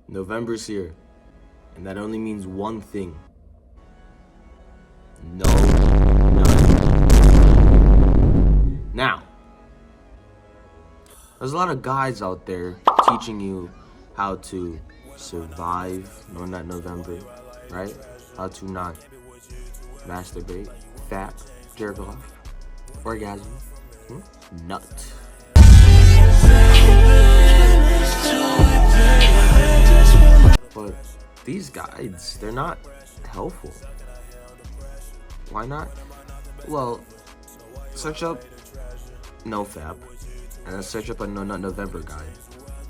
November's here, and that only means one thing. No, none. Now, there's a lot of guys out there teaching you how to survive Nut November, right? How to not masturbate, fap, jerk off, orgasm, nut. But these guides, they're not helpful. Why not? Well, search up NoFap and then search up a Nut November guide,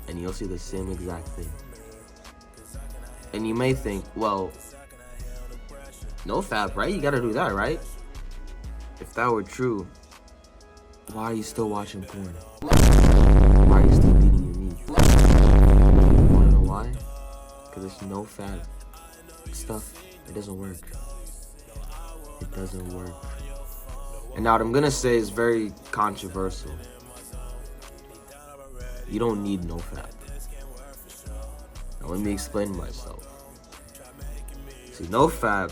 and you'll see the same exact thing. And you may think, well, NoFap, right? You gotta do that, right? If that were true, why are you still watching porn? Why are you still beating your meat? You wanna know why? Because it's NoFap stuff. It doesn't work. It doesn't work. And now what I'm gonna say is very controversial. You don't need NoFap. Now let me explain myself. See, NoFap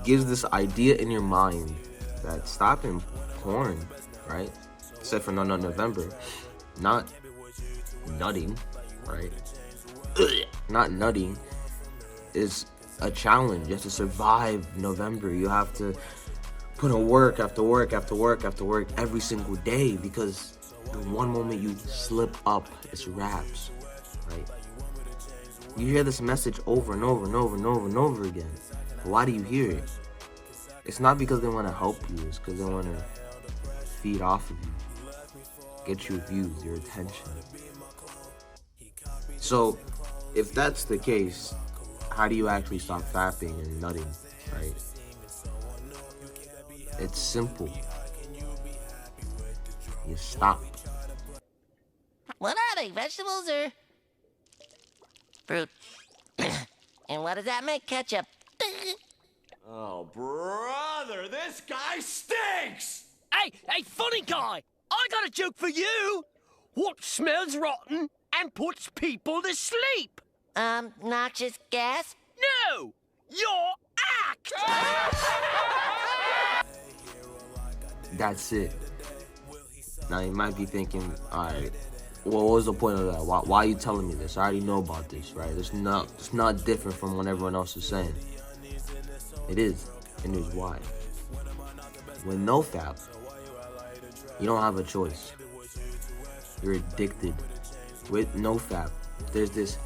gives this idea in your mind that stopping porn, right? Except for Nut November, not nutting, right? Not nutting is a challenge. You have to survive November. You have to put in work after work after work after work every single day, because the one moment you slip up, it's wraps, right? You hear this message over and over and over and over and over again. But why do you hear it? It's not because they want to help you. It's because they want to feed off of you, get your views, your attention. So, if that's the case, how do you actually stop fapping and nutting, right? It's simple. You stop. What are they, vegetables or fruit? And what does that make, ketchup? Oh, brother, this guy stinks! Hey, funny guy! I got a joke for you! What smells rotten and puts people to sleep? Noxious gas? No! Your act! That's it. Now you might be thinking, alright, well, what was the point of that? Why are you telling me this? I already know about this, right? It's not different from what everyone else is saying. It is, and here's why. With NoFap, you don't have a choice. You're addicted. With NoFap, there's this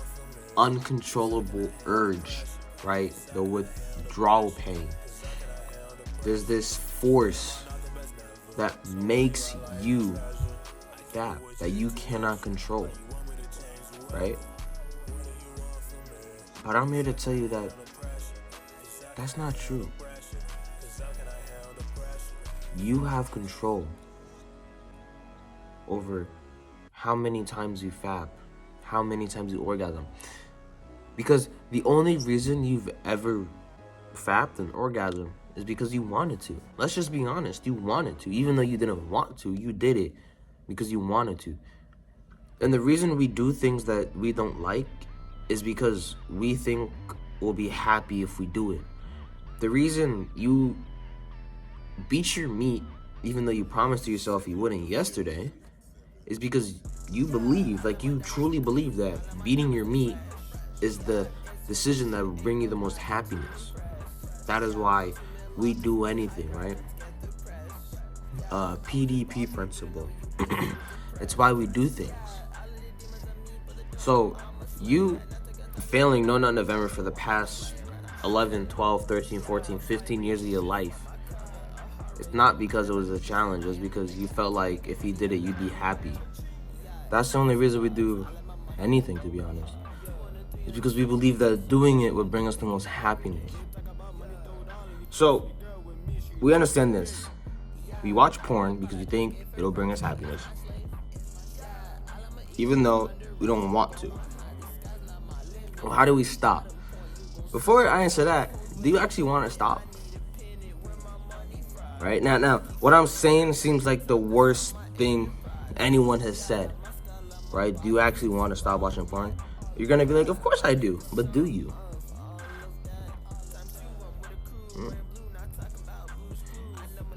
uncontrollable urge, right? The withdrawal pain. There's this force that makes you fap, that you cannot control, right? But I'm here to tell you that that's not true. You have control over how many times you fap, how many times you orgasm. Because the only reason you've ever fapped an orgasm is because you wanted to. Let's just be honest, you wanted to. Even though you didn't want to, you did it because you wanted to. And the reason we do things that we don't like is because we think we'll be happy if we do it. The reason you beat your meat, even though you promised to yourself you wouldn't yesterday, is because you believe, like you truly believe, that beating your meat is the decision that will bring you the most happiness. That is why we do anything, right? PDP principle. It's why we do things. So you failing Nut November for the past 11, 12, 13, 14, 15 years of your life, it's not because it was a challenge. It's because you felt like if you did it, you'd be happy. That's the only reason we do anything, to be honest. It's because we believe that doing it would bring us the most happiness. So, we understand this. We watch porn because we think it'll bring us happiness, even though we don't want to. Well, how do we stop? Before I answer that, do you actually want to stop? Right? Now, what I'm saying seems like the worst thing anyone has said. Right? Do you actually want to stop watching porn? You're gonna be like, of course I do, but do you?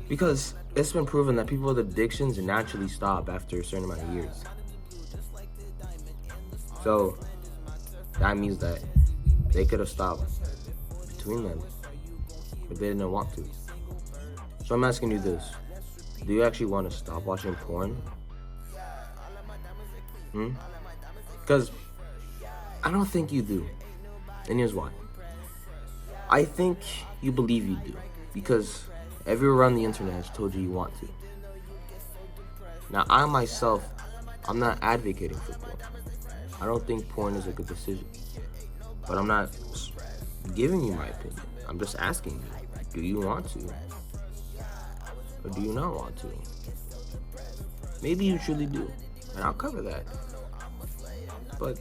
Because it's been proven that people with addictions naturally stop after a certain amount of years. So that means that they could have stopped between them, but they didn't want to. So I'm asking you this. Do you actually want to stop watching porn? Because I don't think you do. And here's why. I think you believe you do. Because everywhere on the internet has told you want to. Now, I myself, I'm not advocating for porn. I don't think porn is a good decision. But I'm not giving you my opinion. I'm just asking you, do you want to? Or do you not want to? Maybe you truly do. And I'll cover that. But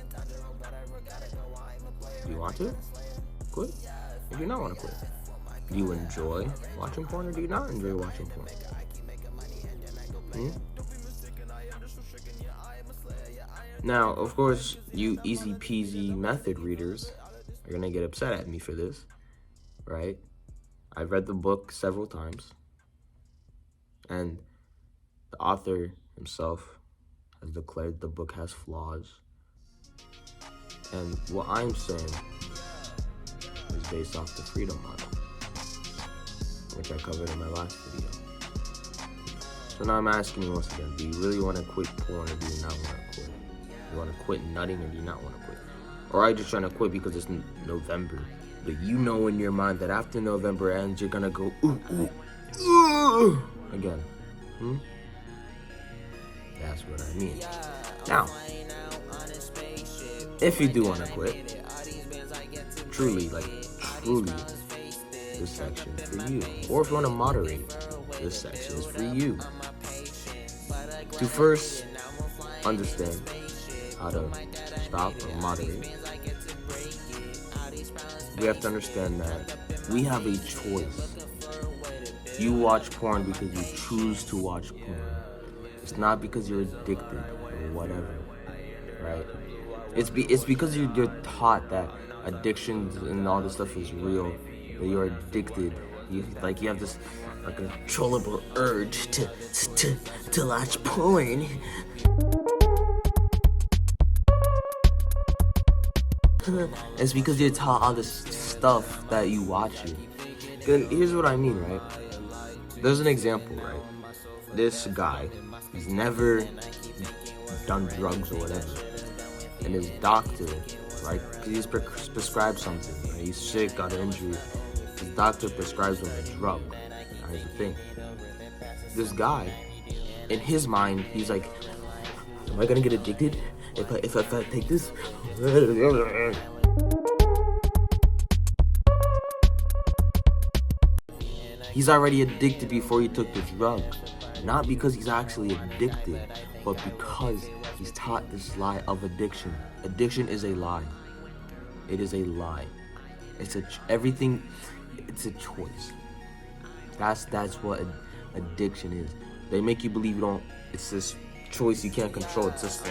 do you want to quit? Or do you not want to quit? Do you enjoy watching porn or do you not enjoy watching porn? Now, of course, you easy peasy method readers are gonna get upset at me for this, right? I've read the book several times, and the author himself has declared the book has flaws. And what I'm saying is based off the freedom model, which I covered in my last video. So now I'm asking you once again, do you really want to quit porn or do you not want to quit? Do you want to quit nutting or do you not want to quit? Or are you just trying to quit because it's November? But you know in your mind that after November ends, you're going to go, ooh, again. That's what I mean. Now, if you do want to quit, truly, this section is for you. Or if you want to moderate, this section is for you. To first understand how to stop or moderate, we have to understand that we have a choice. You watch porn because you choose to watch porn. It's not because you're addicted or whatever, right? It's because you're taught that addictions and all this stuff is real, that you're addicted. You have this uncontrollable urge to watch porn. It's because you're taught all this stuff that you watch it. And here's what I mean, right? There's an example, right? This guy, he's never done drugs or whatever. And his doctor, right? Because he's prescribed something. Right? He's sick, got an injury. His doctor prescribes him a drug. Now, here's the thing. This guy, in his mind, he's like, am I gonna get addicted if I take this? He's already addicted before he took the drug. Not because he's actually addicted, but because he's taught this lie of addiction. Addiction is a lie. It is a lie. It's a choice. That's what addiction is. They make you believe you don't. It's this choice you can't control. It's just.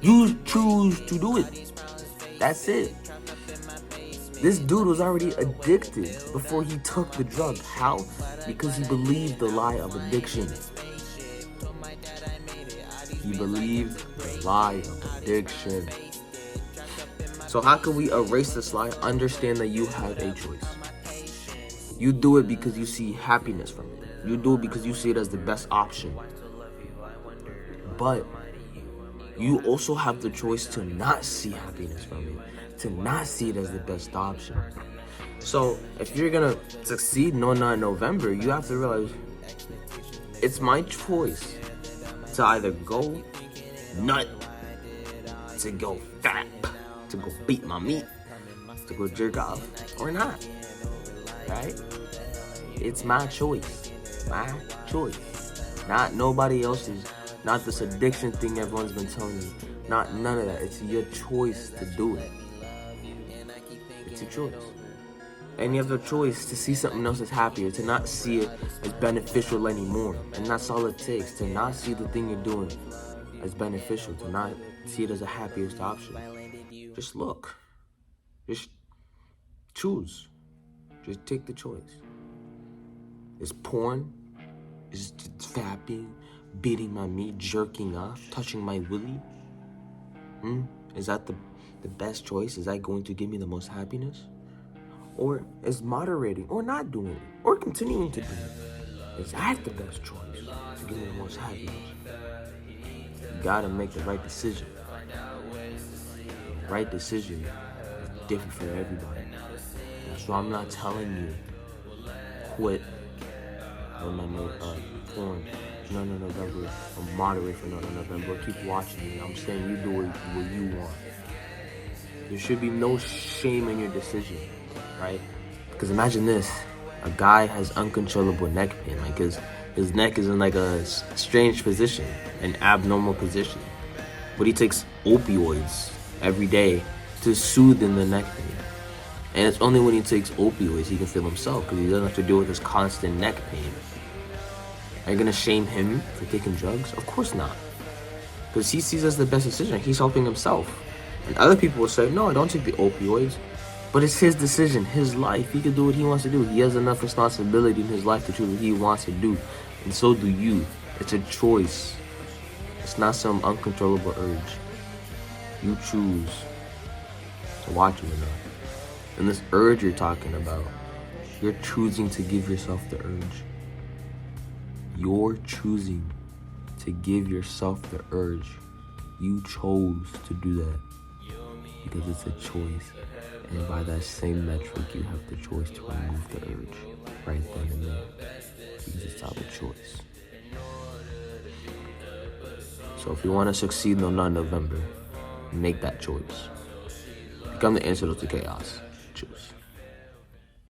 You choose to do it. That's it. This dude was already addicted before he took the drug. How? Because he believed the lie of addiction. He believed the lie of addiction. So how can we erase this lie? Understand that you have a choice. You do it because you see happiness from it. You do it because you see it as the best option. But you also have the choice to not see happiness from it, to not see it as the best option. So if you're gonna succeed in November, you have to realize it's my choice to either go nut, to go fat, to go beat my meat, to go jerk off, or not, right? It's my choice, not nobody else's. Not this addiction thing everyone's been telling you. Not none of that. It's your choice to do it. It's your choice. And you have the choice to see something else as happier, to not see it as beneficial anymore. And that's all it takes, to not see the thing you're doing as beneficial, to not see it as the happiest option. Just look. Just choose. Just take the choice. Is porn? Is fapping? Beating my meat? Jerking off? Touching my willy? Is that the best choice? Is that going to give me the most happiness? Or is moderating, or not doing it, or continuing to do it? Is that the best choice to give me the most happiness? You gotta make the right decision. The right decision is different for everybody. So I'm not telling you quit porn, no November, or moderate for no November, or keep watching it. I'm saying you do what you want. There should be no shame in your decision, right? Because imagine this, a guy has uncontrollable neck pain, like his neck is in like a strange position, an abnormal position, but he takes opioids every day to soothe in the neck pain. And it's only when he takes opioids he can feel himself, because he doesn't have to deal with this constant neck pain. Are you gonna shame him for taking drugs? Of course not. Because he sees as the best decision. He's helping himself. And other people will say, no, don't take the opioids. But it's his decision, his life. He can do what he wants to do. He has enough responsibility in his life to do what he wants to do. And so do you. It's a choice. It's not some uncontrollable urge. You choose to watch it or not. And this urge you're talking about, you're choosing to give yourself the urge. You're choosing to give yourself the urge. You chose to do that because it's a choice. And by that same metric, you have the choice to remove the urge right then and there, because it's our choice. So if you want to succeed in November, make that choice. Become the antidote to chaos. Choose.